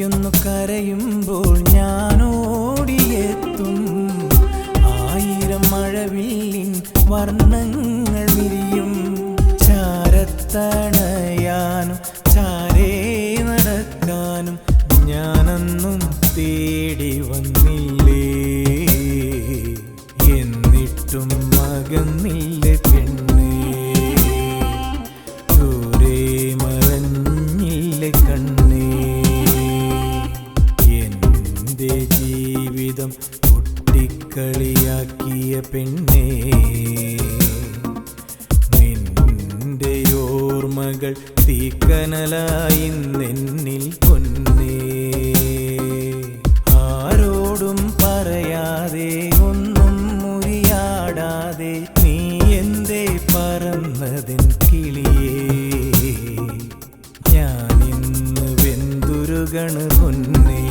നീയൊന്നു കരയുമ്പോൾ ഞാനോടിയെത്തും. 1000 മഴവില്ലിൻ വർണ്ണങ്ങൾ വിരിയും. ചാരത്തണയാനും ചാരേ നടക്കാനും ഞാനൊന്നും തേടി വന്നില്ലേ. എന്നിട്ടും മകന്നില്ലേ പെണ്ണേ, ദൂരെ മറഞ്ഞില്ലേ കണ്ണേ. എന്റെ ജീവിതം പൊട്ടിക്കളിയാക്കിയ പെണ്ണേ, നിന്റെ ഓർമ്മകൾ തീക്കനലായി നിന്നിൽ പൊന്നേ. ആരോടും പറയാതെ ഒന്നും മുറിയാടാതെ നീ എന്തേ പറന്നതിൻ കിളിയേ. ഞാനിന്ന് വെന്തുരുകണ് പൊന്നേ.